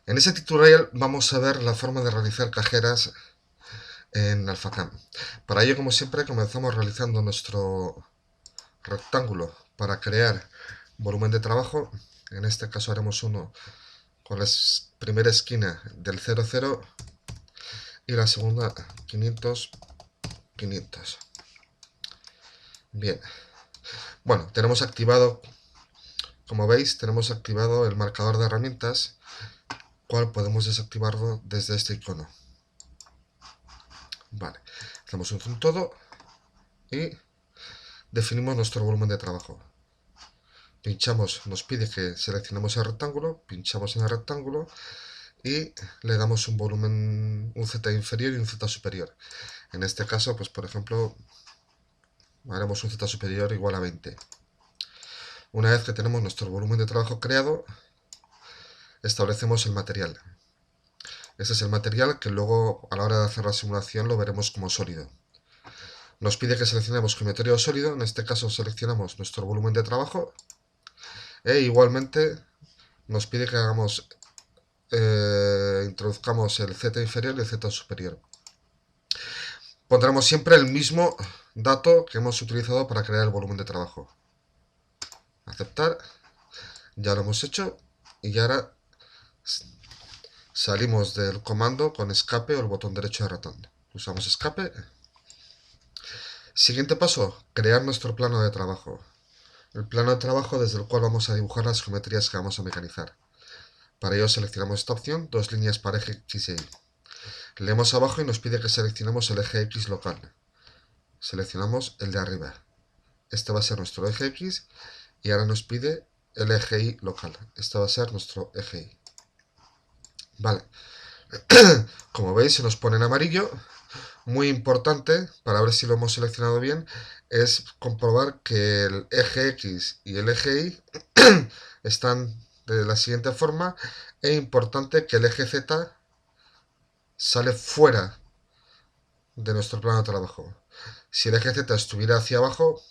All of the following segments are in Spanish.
En este tutorial vamos a ver la forma de realizar cajeras en Alphacam. Para ello, como siempre, comenzamos realizando nuestro rectángulo para crear volumen de trabajo. En este caso haremos uno con la primera esquina del 00 y la segunda 500, 500. Bien, bueno, tenemos activado, como veis, tenemos activado el marcador de herramientas, cual podemos desactivarlo desde este icono. Vale, hacemos un zoom todo y definimos nuestro volumen de trabajo. Pinchamos, nos pide que seleccionemos el rectángulo, pinchamos en el rectángulo y le damos un volumen, un Z inferior y un Z superior. En este caso, pues por ejemplo, haremos un Z superior igual a 20. Una vez que tenemos nuestro volumen de trabajo creado, establecemos el material. Este es el material que luego a la hora de hacer la simulación lo veremos como sólido. Nos pide que seleccionemos geometría o sólido, en este caso seleccionamos nuestro volumen de trabajo e igualmente nos pide que hagamos introduzcamos el Z inferior y el Z superior. Pondremos siempre el mismo dato que hemos utilizado para crear el volumen de trabajo. Aceptar, ya lo hemos hecho y ahora salimos del comando con escape o el botón derecho de ratón. Usamos escape. Siguiente paso, crear nuestro plano de trabajo. El plano de trabajo desde el cual vamos a dibujar las geometrías que vamos a mecanizar. Para ello seleccionamos esta opción, dos líneas para eje X y Y. Leemos abajo y nos pide que seleccionemos el eje X local. Seleccionamos el de arriba. Este va a ser nuestro eje X y ahora nos pide el eje Y local. Este va a ser nuestro eje Y. Vale. Como veis se nos pone en amarillo. Muy importante para ver si lo hemos seleccionado bien es comprobar que el eje X y el eje Y están de la siguiente forma e importante que el eje Z sale fuera de nuestro plano de trabajo. Si el eje Z estuviera hacia abajo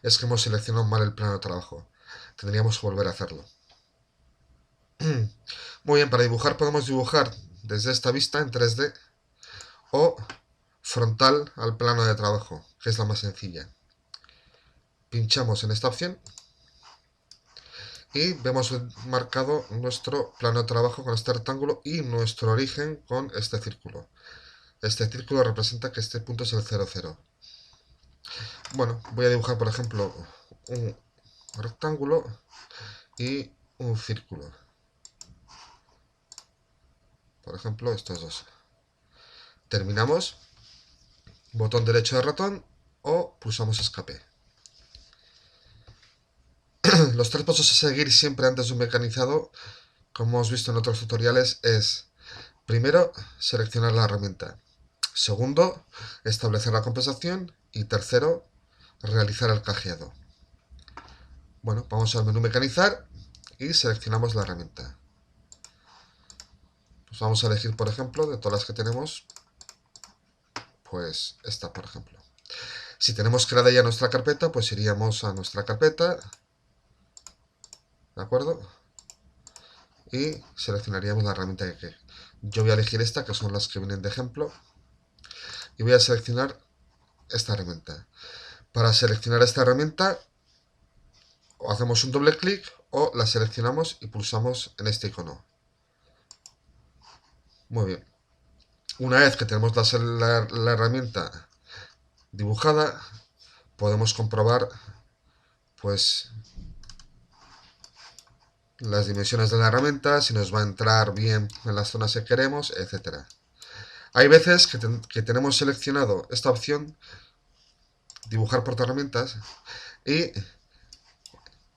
es que hemos seleccionado mal el plano de trabajo. Tendríamos que volver a hacerlo. Muy bien, para dibujar podemos dibujar desde esta vista en 3D o frontal al plano de trabajo, que es la más sencilla. Pinchamos en esta opción y vemos marcado nuestro plano de trabajo con este rectángulo y nuestro origen con este círculo. Este círculo representa que este punto es el 00. Bueno, voy a dibujar por ejemplo un rectángulo y un círculo. Por ejemplo, estos dos. Terminamos, botón derecho de ratón o pulsamos escape. Los tres pasos a seguir siempre antes de un mecanizado, como hemos visto en otros tutoriales, es primero, seleccionar la herramienta. Segundo, establecer la compensación. Y tercero, realizar el cajeado. Bueno, vamos al menú mecanizar y seleccionamos la herramienta. Pues vamos a elegir, por ejemplo, de todas las que tenemos, pues esta, por ejemplo. Si tenemos creada ya nuestra carpeta, pues iríamos a nuestra carpeta, ¿de acuerdo? Y seleccionaríamos la herramienta que yo voy a elegir esta, que son las que vienen de ejemplo, y voy a seleccionar esta herramienta. Para seleccionar esta herramienta, o hacemos un doble clic o la seleccionamos y pulsamos en este icono. Muy bien. Una vez que tenemos la herramienta dibujada, podemos comprobar pues las dimensiones de la herramienta, si nos va a entrar bien en las zonas que queremos, etc. Hay veces que tenemos seleccionado esta opción, dibujar portaherramientas, y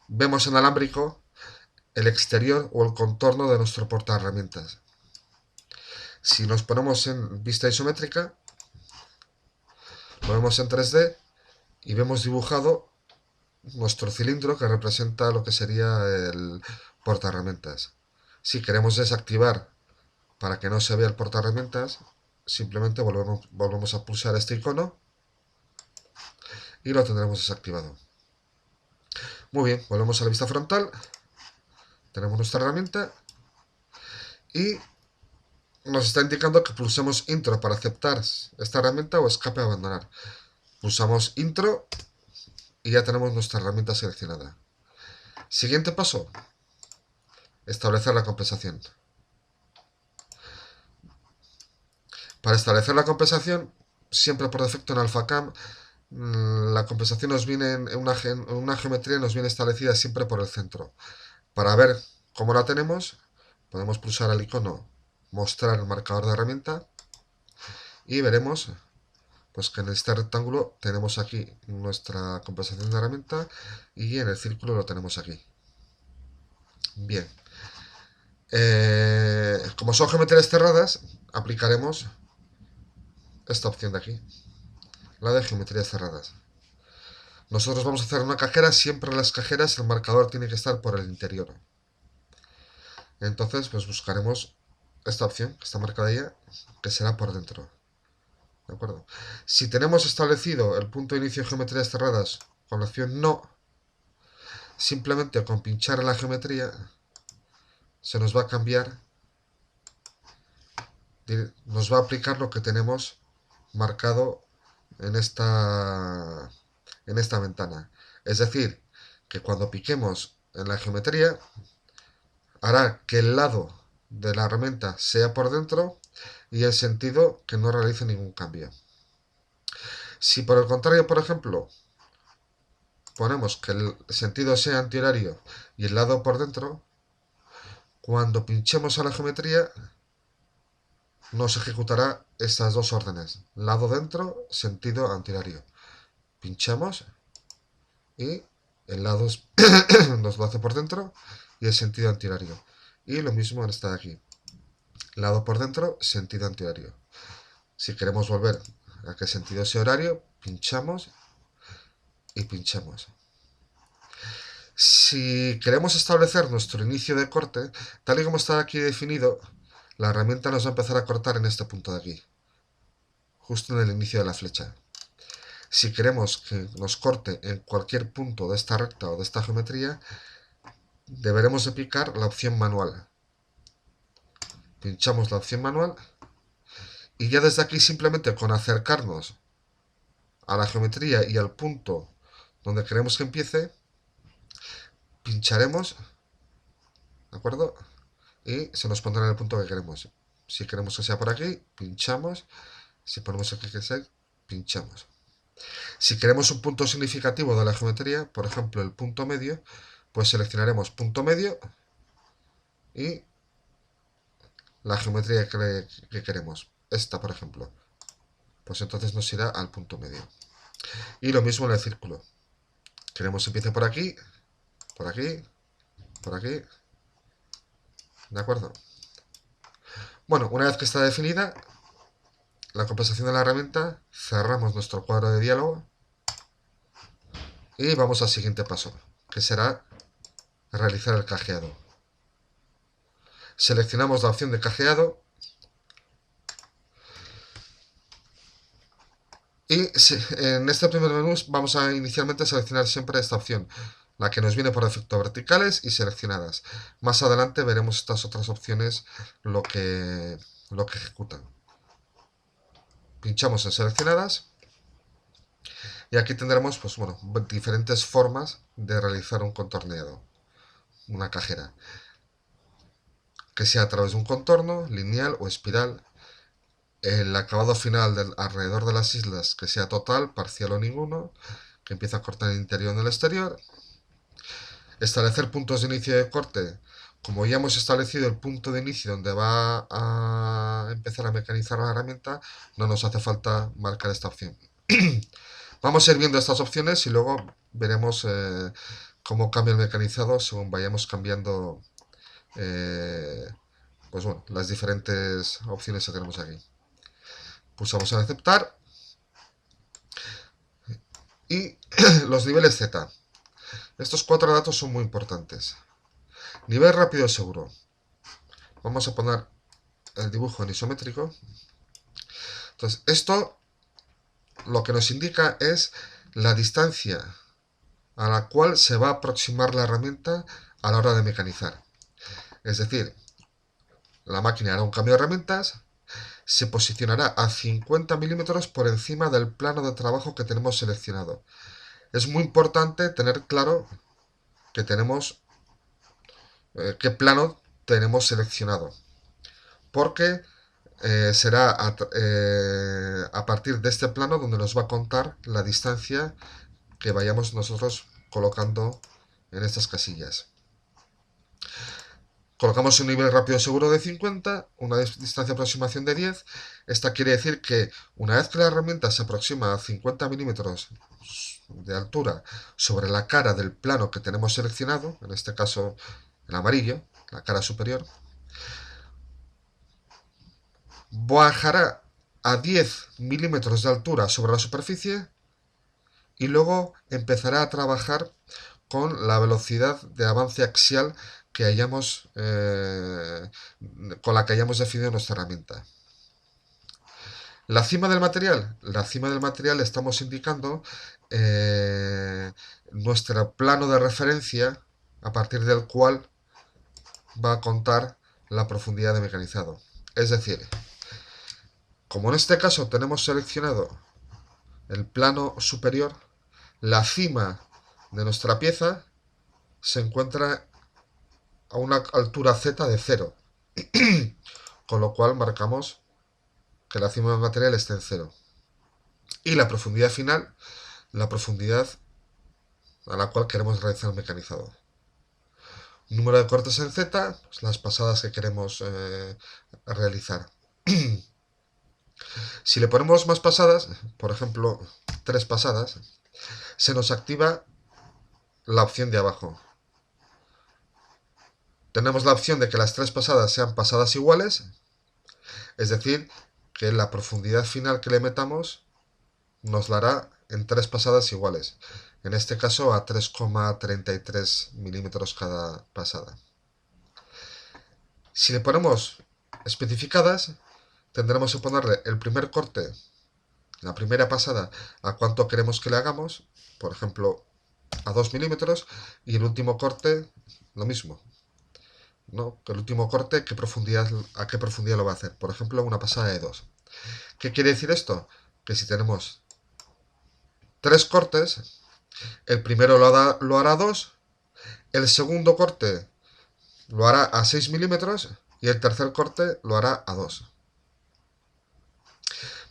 vemos en alámbrico el exterior o el contorno de nuestro portaherramientas. Si nos ponemos en vista isométrica, lo vemos en 3D y vemos dibujado nuestro cilindro que representa lo que sería el portaherramientas. Si queremos desactivar para que no se vea el portaherramientas, simplemente volvemos a pulsar este icono y lo tendremos desactivado. Muy bien, volvemos a la vista frontal, tenemos nuestra herramienta y nos está indicando que pulsemos intro para aceptar esta herramienta o escape a abandonar. Pulsamos intro y ya tenemos nuestra herramienta seleccionada. Siguiente paso, establecer la compensación. Para establecer la compensación, siempre por defecto en AlphaCam, la compensación nos viene en una geometría, nos viene establecida siempre por el centro. Para ver cómo la tenemos, podemos pulsar el icono mostrar el marcador de herramienta y veremos pues que en este rectángulo tenemos aquí nuestra compensación de herramienta y en el círculo lo tenemos aquí. Bien, como son geometrías cerradas, aplicaremos esta opción de aquí, la de geometrías cerradas. Nosotros vamos a hacer una cajera, siempre en las cajeras el marcador tiene que estar por el interior. Entonces pues buscaremos esta opción que está marcada ya, que será por dentro. ¿De acuerdo? Si tenemos establecido el punto de inicio de geometrías cerradas con la opción no, simplemente con pinchar en la geometría se nos va a cambiar, nos va a aplicar lo que tenemos marcado en esta ventana. Es decir, que cuando piquemos en la geometría hará que el lado de la herramienta sea por dentro y el sentido que no realice ningún cambio. Si por el contrario, por ejemplo, ponemos que el sentido sea antihorario y el lado por dentro, cuando pinchemos a la geometría nos ejecutará estas dos órdenes, lado dentro, sentido antihorario. Pinchamos y el lado nos lo hace por dentro y el sentido antihorario. Y lo mismo en esta de aquí, lado por dentro, sentido antihorario. Si queremos volver a que el sentido sea horario, pinchamos y pinchamos. Si queremos establecer nuestro inicio de corte, tal y como está aquí definido, la herramienta nos va a empezar a cortar en este punto de aquí, justo en el inicio de la flecha. Si queremos que nos corte en cualquier punto de esta recta o de esta geometría, deberemos de picar la opción manual. Pinchamos la opción manual y ya desde aquí simplemente con acercarnos a la geometría y al punto donde queremos que empiece, pincharemos, ¿de acuerdo? Y se nos pondrá en el punto que queremos. Si queremos que sea por aquí, pinchamos. Si ponemos aquí que sea, pinchamos. Si queremos un punto significativo de la geometría, por ejemplo el punto medio, pues seleccionaremos punto medio y la geometría que queremos. Esta, por ejemplo. Pues entonces nos irá al punto medio. Y lo mismo en el círculo. Queremos que empiece por aquí, por aquí, por aquí. ¿De acuerdo? Bueno, una vez que está definida la compensación de la herramienta, cerramos nuestro cuadro de diálogo y vamos al siguiente paso, que será realizar el cajeado. Seleccionamos la opción de cajeado y en este primer menú vamos a inicialmente seleccionar siempre esta opción, la que nos viene por defecto verticales y seleccionadas. Más adelante veremos estas otras opciones lo que ejecutan. Pinchamos en seleccionadas y aquí tendremos pues, bueno, diferentes formas de realizar un contorneado, una cajera, que sea a través de un contorno, lineal o espiral, el acabado final alrededor de las islas que sea total, parcial o ninguno, que empieza a cortar el interior en el exterior, establecer puntos de inicio de corte. Como ya hemos establecido el punto de inicio donde va a empezar a mecanizar la herramienta, no nos hace falta marcar esta opción. Vamos a ir viendo estas opciones y luego veremos cómo cambia el mecanizado según vayamos cambiando pues bueno, las diferentes opciones que tenemos aquí. Pulsamos en aceptar y los niveles Z. Estos 4 datos son muy importantes. Nivel rápido seguro. Vamos a poner el dibujo en isométrico. Entonces, esto lo que nos indica es la distancia a la cual se va a aproximar la herramienta a la hora de mecanizar. Es decir, la máquina hará un cambio de herramientas, se posicionará a 50 milímetros por encima del plano de trabajo que tenemos seleccionado. Es muy importante tener claro que tenemos qué plano tenemos seleccionado, porque será a partir de este plano donde nos va a contar la distancia que vayamos nosotros colocando en estas casillas. Colocamos un nivel rápido seguro de 50, una distancia de aproximación de 10. Esta quiere decir que una vez que la herramienta se aproxima a 50 milímetros de altura sobre la cara del plano que tenemos seleccionado, en este caso el amarillo, la cara superior, bajará a 10 milímetros de altura sobre la superficie y luego empezará a trabajar con la velocidad de avance axial que con la que hayamos definido nuestra herramienta. La cima del material. La cima del material estamos indicando nuestro plano de referencia a partir del cual va a contar la profundidad de mecanizado. Es decir, como en este caso tenemos seleccionado el plano superior, la cima de nuestra pieza se encuentra a una altura Z de 0, con lo cual marcamos que la cima del material está en 0. Y la profundidad final, la profundidad a la cual queremos realizar el mecanizado. Número de cortes en Z, pues las pasadas que queremos realizar. Si le ponemos más pasadas, por ejemplo 3 pasadas, se nos activa la opción de abajo. Tenemos la opción de que las 3 pasadas sean pasadas iguales, es decir, que la profundidad final que le metamos nos la hará en 3 pasadas iguales. En este caso a 3,33 milímetros cada pasada. Si le ponemos especificadas, tendremos que ponerle el primer corte, la primera pasada, a cuánto queremos que le hagamos, por ejemplo, a 2 milímetros, y el último corte, lo mismo. ¿No? El último corte, a qué profundidad lo va a hacer. Por ejemplo, una pasada de 2. ¿Qué quiere decir esto? Que si tenemos 3 cortes, el primero lo hará a 2, el segundo corte lo hará a 6 milímetros y el tercer corte lo hará a 2.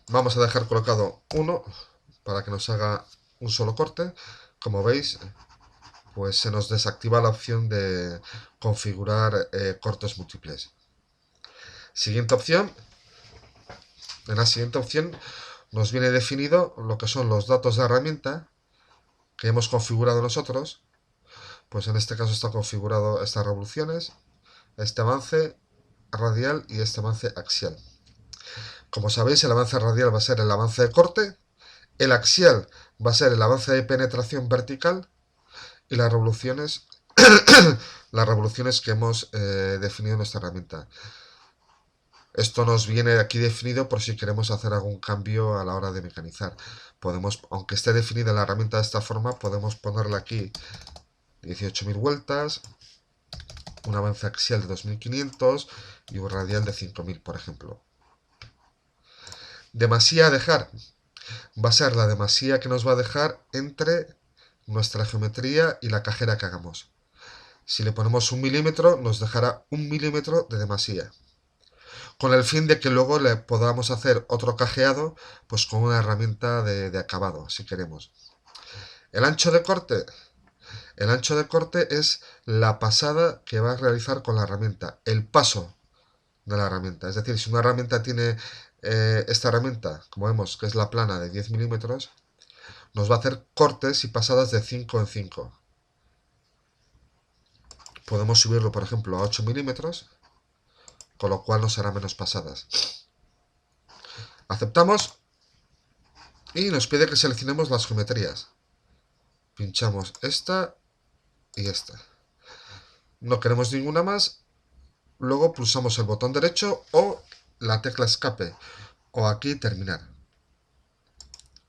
Vamos a dejar colocado 1 para que nos haga un solo corte. Como veis, pues se nos desactiva la opción de configurar cortes múltiples. Siguiente opción. En la siguiente opción nos viene definido lo que son los datos de herramienta que hemos configurado nosotros. Pues en este caso está configurado estas revoluciones, este avance radial y este avance axial. Como sabéis, el avance radial va a ser el avance de corte, el axial va a ser el avance de penetración vertical y las revoluciones que hemos definido en nuestra herramienta. Esto nos viene aquí definido por si queremos hacer algún cambio a la hora de mecanizar. Podemos, aunque esté definida la herramienta de esta forma, podemos ponerle aquí 18.000 vueltas, un avance axial de 2.500 y un radial de 5.000, por ejemplo. Demasía a dejar. Va a ser la demasía que nos va a dejar entre nuestra geometría y la cajera que hagamos. Si le ponemos 1 milímetro, nos dejará 1 milímetro de demasía, con el fin de que luego le podamos hacer otro cajeado pues con una herramienta de acabado, si queremos. El ancho de corte. El ancho de corte es la pasada que va a realizar con la herramienta, el paso de la herramienta. Es decir, si una herramienta tiene esta herramienta, como vemos que es la plana de 10 milímetros, nos va a hacer cortes y pasadas de 5 en 5. Podemos subirlo, por ejemplo, a 8 milímetros, con lo cual nos hará menos pasadas. Aceptamos y nos pide que seleccionemos las geometrías. Pinchamos esta y esta. No queremos ninguna más. Luego pulsamos el botón derecho o la tecla escape. O aquí terminar.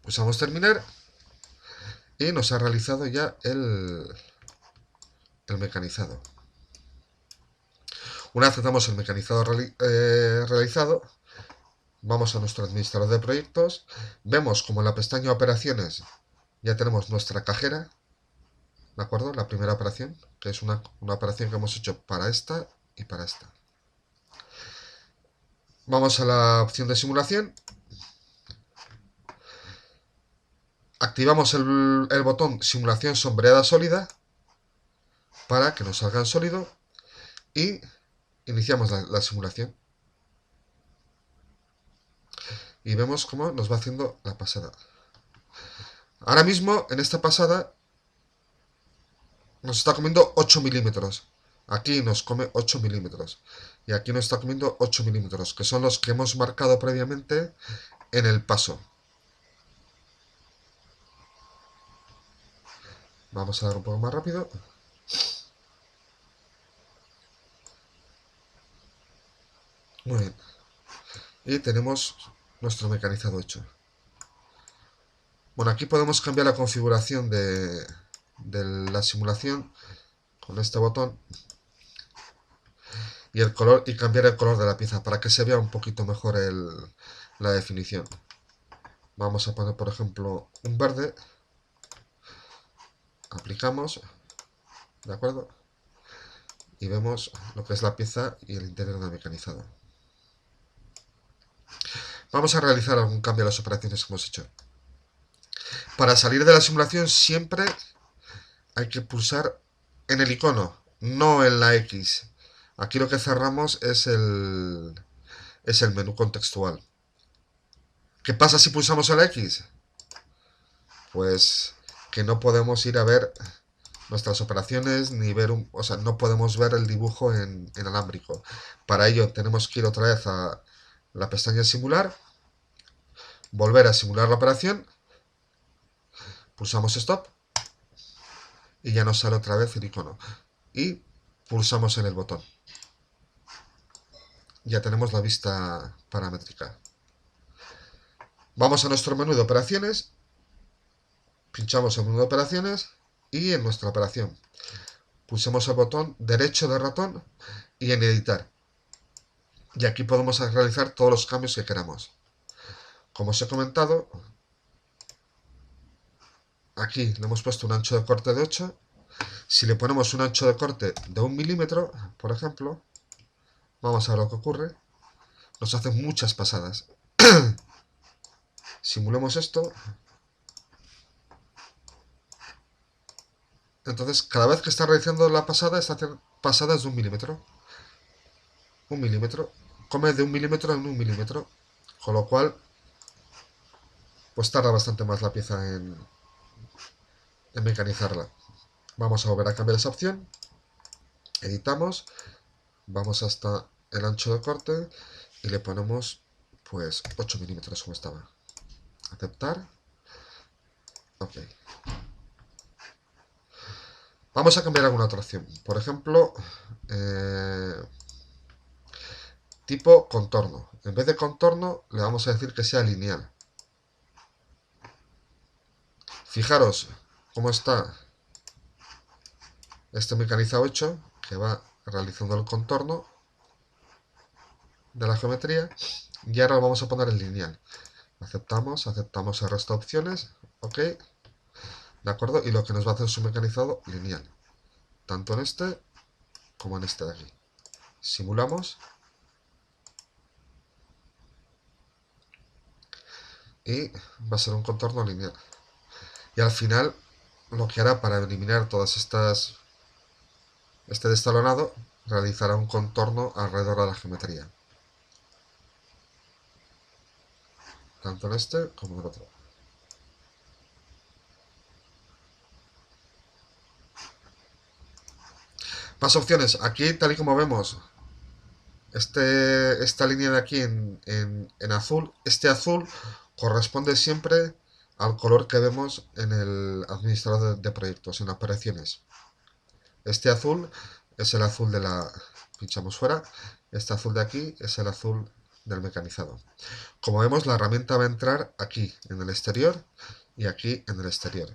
Pulsamos terminar y nos ha realizado ya el mecanizado. Una vez tenemos el mecanizado realizado, vamos a nuestro administrador de proyectos, vemos como en la pestaña operaciones ya tenemos nuestra cajera, ¿de acuerdo? La primera operación, que es una operación que hemos hecho para esta y para esta. Vamos a la opción de simulación, activamos el botón simulación sombreada sólida para que nos salga en sólido y iniciamos la simulación. Y vemos cómo nos va haciendo la pasada. Ahora mismo, en esta pasada, nos está comiendo 8 milímetros. Aquí nos come 8 milímetros. Y aquí nos está comiendo 8 milímetros, que son los que hemos marcado previamente en el paso. Vamos a dar un poco más rápido. Muy bien. Y tenemos nuestro mecanizado hecho. Bueno, aquí podemos cambiar la configuración de la simulación con este botón y el color y cambiar el color de la pieza para que se vea un poquito mejor la definición. Vamos a poner, por ejemplo, un verde. Aplicamos, ¿de acuerdo? Y vemos lo que es la pieza y el interior del mecanizado. Vamos a realizar algún cambio a las operaciones que hemos hecho. Para salir de la simulación siempre hay que pulsar en el icono, no en la X. Aquí lo que cerramos es el menú contextual. ¿Qué pasa si pulsamos en la X? Pues que no podemos ir a ver nuestras operaciones ni ver o sea, no podemos ver el dibujo en alámbrico. Para ello tenemos que ir otra vez a la pestaña simular, volver a simular la operación, pulsamos stop y ya nos sale otra vez el icono y pulsamos en el botón. Ya tenemos la vista paramétrica. Vamos a nuestro menú de operaciones, pinchamos en menú de operaciones y en nuestra operación pulsemos el botón derecho de ratón y en editar. Y aquí podemos realizar todos los cambios que queramos. Como os he comentado, aquí le hemos puesto un ancho de corte de 8. Si le ponemos un ancho de corte de 1 milímetro, por ejemplo, vamos a ver lo que ocurre. Nos hace muchas pasadas. Simulemos esto. Entonces, cada vez que está realizando la pasada, está haciendo pasadas de 1 milímetro. 1 milímetro. Come de 1 milímetro en 1 milímetro. Con lo cual, pues tarda bastante más la pieza en mecanizarla. Vamos a volver a cambiar esa opción. Editamos. Vamos hasta el ancho de corte y le ponemos pues 8 milímetros como estaba. Aceptar. Ok. Vamos a cambiar alguna otra opción. Por ejemplo, tipo contorno. En vez de contorno, le vamos a decir que sea lineal. Fijaros cómo está este mecanizado hecho, que va realizando el contorno de la geometría. Y ahora lo vamos a poner en lineal. Aceptamos el resto de opciones. Ok. ¿De acuerdo? Y lo que nos va a hacer es un mecanizado lineal. Tanto en este como en este de aquí. Simulamos. Y va a ser un contorno lineal. Y al final, lo que hará para eliminar todas estas... este destalonado, realizará un contorno alrededor de la geometría. Tanto en este como en el otro. Más opciones. Aquí, tal y como vemos, esta línea de aquí en azul, este azul corresponde siempre al color que vemos en el administrador de proyectos, en operaciones. Este azul es el azul de la... pinchamos fuera. Este azul de aquí es el azul del mecanizado. Como vemos, la herramienta va a entrar aquí, en el exterior, y aquí en el exterior.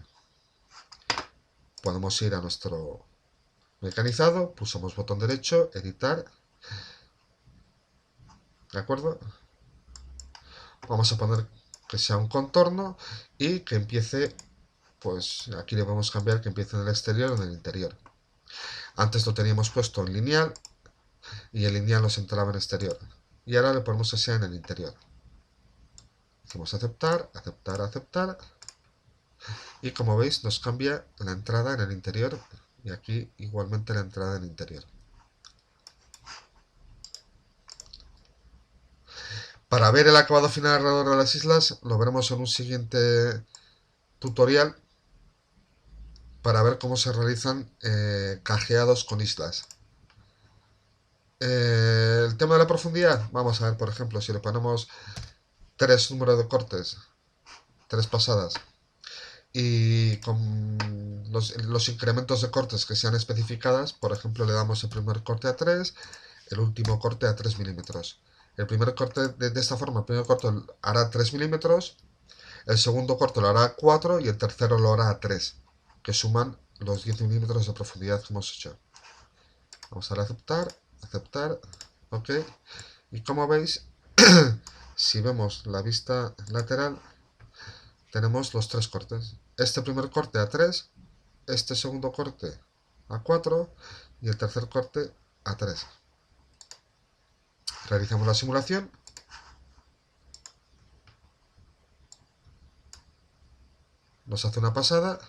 Podemos ir a nuestro mecanizado, pulsamos botón derecho, editar, ¿De acuerdo? Vamos a poner que sea un contorno y que empiece, pues aquí le vamos a cambiar que empiece en el exterior o en el interior. Antes lo teníamos puesto en lineal y el lineal nos entraba en exterior. Y ahora le ponemos que sea en el interior. Hacemos aceptar, aceptar, aceptar. Y como veis nos cambia la entrada en el interior y aquí igualmente la entrada en el interior. Para ver el acabado final alrededor de las islas lo veremos en un siguiente tutorial para ver cómo se realizan cajeados con islas. El tema de la profundidad, vamos a ver por ejemplo si le ponemos 3 números de cortes, 3 pasadas y con los incrementos de cortes que sean especificadas, por ejemplo le damos el primer corte a 3, el último corte a 3 milímetros. El primer corte de esta forma, el primer corte hará 3 milímetros, el segundo corte lo hará a 4 y el tercero lo hará a 3, que suman los 10 milímetros de profundidad que hemos hecho. Vamos a dar a aceptar, aceptar, ok. Y como veis, si vemos la vista lateral, tenemos los 3 cortes. Este primer corte a 3, este segundo corte a 4 y el tercer corte a 3. Realizamos la simulación. Nos hace una pasada,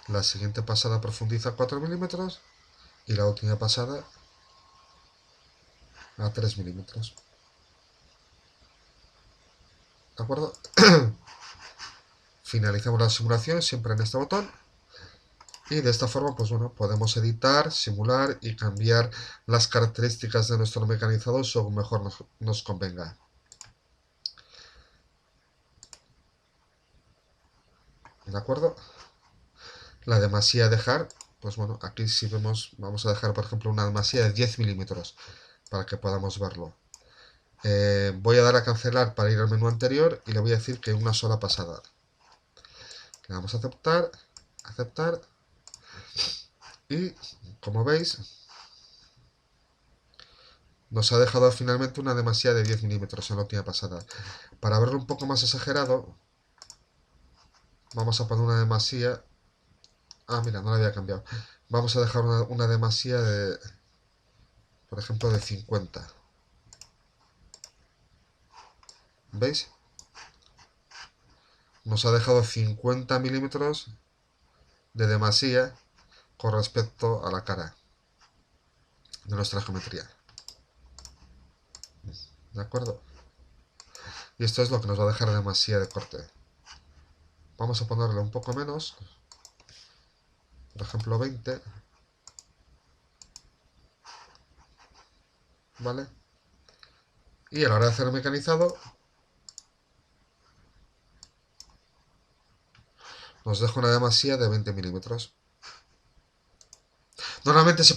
la siguiente pasada profundiza 4 milímetros y la última pasada a 3 milímetros. ¿De acuerdo? Finalizamos la simulación siempre en este botón. Y de esta forma, pues bueno, podemos editar, simular y cambiar las características de nuestro mecanizado según mejor nos convenga. ¿De acuerdo? La demasía a dejar, pues bueno, aquí si vemos, vamos a dejar por ejemplo una demasía de 10 milímetros para que podamos verlo. Voy a dar a cancelar para ir al menú anterior y le voy a decir que una sola pasada. Le damos a aceptar, aceptar y como veis nos ha dejado finalmente una demasía de 10 milímetros en la última pasada. Para verlo un poco más exagerado, vamos a poner una demasía. Ah, mira, no la había cambiado. Vamos a dejar una demasía de, por ejemplo, de 50. ¿Veis? Nos ha dejado 50 milímetros de demasía con respecto a la cara de nuestra geometría. ¿De acuerdo? Y esto es lo que nos va a dejar demasía de corte. Vamos a ponerle un poco menos, por ejemplo 20, ¿vale? Y a la hora de hacer el mecanizado nos deja una demasía de 20 milímetros. Normalmente se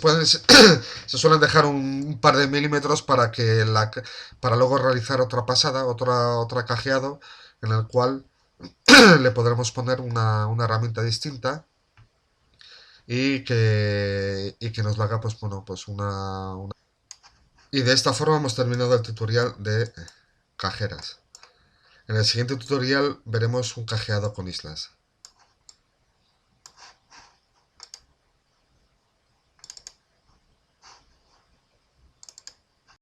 suelen dejar un par de milímetros para que para luego realizar otra pasada, otra cajeado, en el cual le podremos poner una herramienta distinta y que nos lo haga pues bueno pues una. Y de esta forma hemos terminado el tutorial de cajeras. En el siguiente tutorial veremos un cajeado con islas.